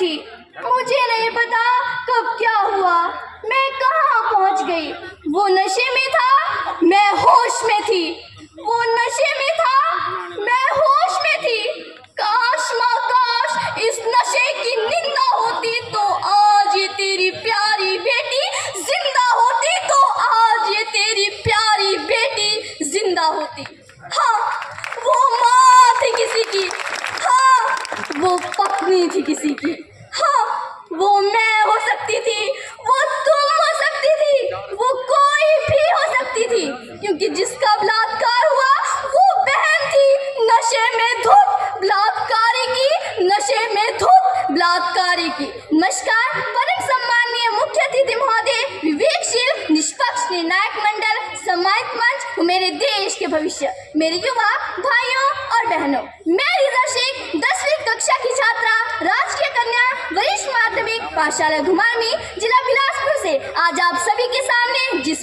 थी। मुझे नहीं पता कब क्या हुआ, मैं कहाँ पहुँच गई। वो नशे में था, मैं होश में थी। वो नशे में था, मैं होश में थी। काश माँ काश इस नशे की निंदा होती तो आज ये तेरी प्यारी बेटी जिंदा होती, तो आज ये तेरी प्यारी बेटी जिंदा होती। हाँ, वो माँ थी किसी की, हाँ वो पत्नी थी किसी की, हाँ वो मैं हो सकती थी, वो तुम हो सकती थी, वो कोई भी हो सकती थी, क्योंकि जिसका बलात्कार हुआ वो बहन थी नशे में धुत बलात्कारी की, नशे में धुत बलात्कारी की। नमस्कार, परम सम्माननीय मुख्य अतिथि महोदय, विवेकशील निष्पक्ष निर्णायक मंडल, सम्मानित मंच, मेरे देश के भविष्य, मेरे युवा भाइयों और बहनों, मैं रीजा शेख 10वीं कक्षा की छात्रा, राजकीय कन्या वरिष्ठ माध्यमिक पाठशाला घुमारवी, जिला बिलासपुर से आज आप सभी के सामने जिस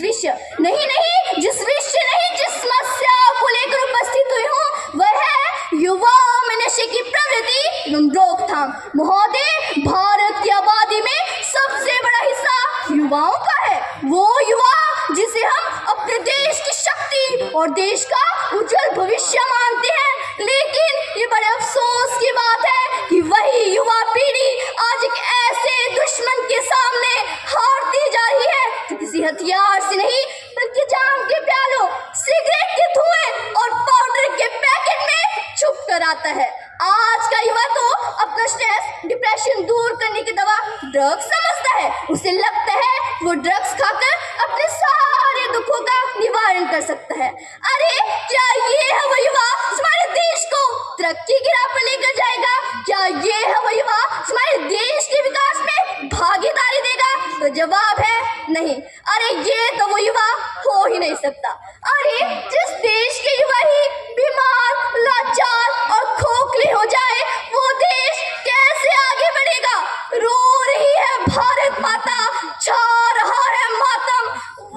समस्या को लेकर उपस्थित हुई हूँ वह है युवाओं में नशे की प्रवृत्ति एवं रोकथाम। महोदय, भारत की आबादी में सबसे बड़ा हिस्सा युवाओं का है। वो युवा जिसे हम अपने देश की शक्ति और देश का उज्जवल भविष्य मानते हैं, लेकिन ये बड़े अफसोस की बात है कि वही युवा पीढ़ी आज एक ऐसे दुश्मन के सामने हारती जा रही है जो किसी हथियार से नहीं बल्कि जाम के प्यालों, सिगरेट के धुएं और पाउडर के पैकेट में छुप कर आता है। आज का युवा तो अपना स्ट्रेस, डिप्रेशन दूर करने की दवा ड्रग्स समझता है। उसे लगता है वो ड्रग्स खाकर अपने सारे दुखों का निवारण कर सकता है। अरे क्या ये है वो युवा हमारे देश को तरक्की की राह पर लेकर जाएगा? क्या ये है वो युवा हमारे देश के विकास में भागीदारी देगा? तो जवाब है नहीं। अरे ये तो वो युवा हो ही नहीं सकता। अरे जिस देश के युवा ही बीमार, लाचार और खोखले हो जाए, वो देश कैसे आगे बढ़ेगा? रो रही है भारत माता, छा रहा है मातम,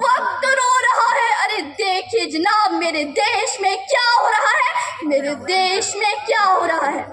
वक्त रो रहा है। अरे देखिए जनाब, मेरे देश में क्या हो रहा है, मेरे देश में क्या हो रहा है।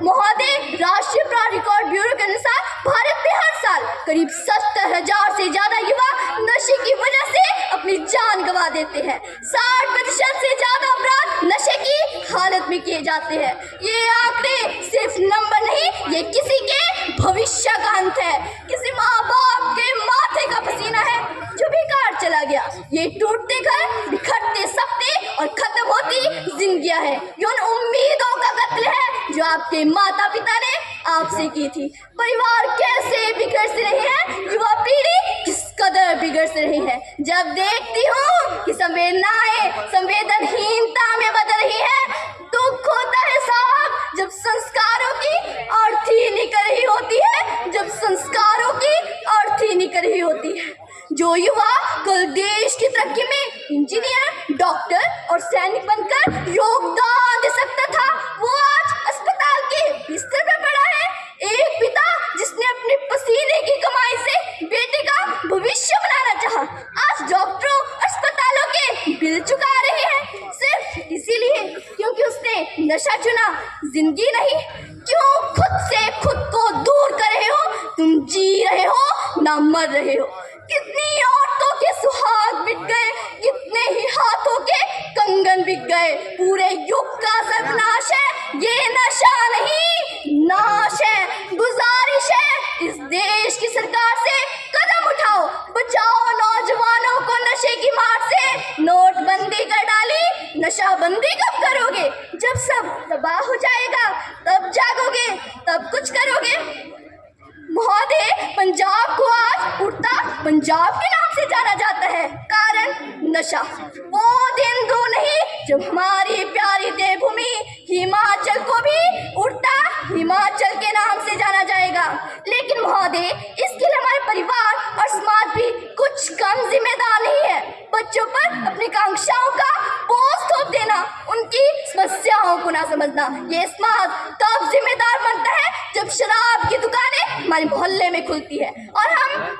महोदय, राष्ट्रीय अपराध रिकॉर्ड ब्यूरो के अनुसार भारत में हर साल करीब 70,000 से ज्यादा युवा नशे की वजह से अपनी जान गंवा देते हैं। 60% से ज्यादा अपराध नशे की हालत में किए जाते हैं। ये आंकड़े सिर्फ नंबर नहीं, ये किसी के भविष्य का अंत है, किसी माँ बाप के माथे का पसीना है जो बेकार चला गया। ये टूटते घर, बिखरते सपने और खत्म होती जिंदगियां है। ये उन उम्मीदों का कत्ल है जो आपके माता पिता ने आपसे की थी। परिवार कैसे बिगड़ से रहे हैं, युवा पीढ़ी किस कदर बिगड़ से रही है। जब देखती हूँ कि संवेदनाएं संवेदनहीनता में बदल रही है, दुख होता है साहब। जब संस्कारों की अर्थी निकल रही होती है, जब संस्कारों की अर्थी निकल रही होती है। जो युवा कल देश की तरक्की में इंजीनियर, डॉक्टर और सैनिक बनकर योगदान दे सकता था, वो आज अस्पताल के बिस्तर पर पड़ा है। एक पिता जिसने अपने पसीने की कमाई से बेटे का भविष्य बनाना चाहा, आज डॉक्टरों, अस्पतालों के बिल चुका रहे हैं, सिर्फ इसीलिए क्योंकि उसने नशा चुना, जिंदगी नहीं। क्यों खुद से खुद को दूर कर रहे हो? तुम जी रहे हो ना मर रहे हो। कितनी औरतों के सुहाग बिक गए, कितने ही हाथों के कंगन बिक गए। पूरे युग का सर्वनाश है, ये नशा नहीं नाश है। गुजारिश है इस देश की सरकार से, कदम उठाओ, बचाओ नौजवानों को नशे की मार से। नोटबंदी कर डाली, नशाबंदी कब करोगे? जब सब तबाह हो जाएगा तब जागोगे, तब कुछ करोगे। महोदय, पंजाब को आज उड़ता पंजाब के नाम से जाना जाता है, कारण नशा। वो दिन दूर नहीं जब हमारी प्यारी देवभूमि हिमाचल को भी उड़ता हिमाचल के नाम से जाना जाएगा। लेकिन महोदय, इसके लिए हमारे परिवार और समाज भी कुछ कम जिम्मेदार नहीं है। बच्चों पर अपनी कांक्षाओं का बोझ थोप देना, उनकी समस्याओं को ना समझना, ये समाज तब जिम्मेदार बनता है जब शराब की दुकानें हमारे मोहल्ले में खुलती है और हम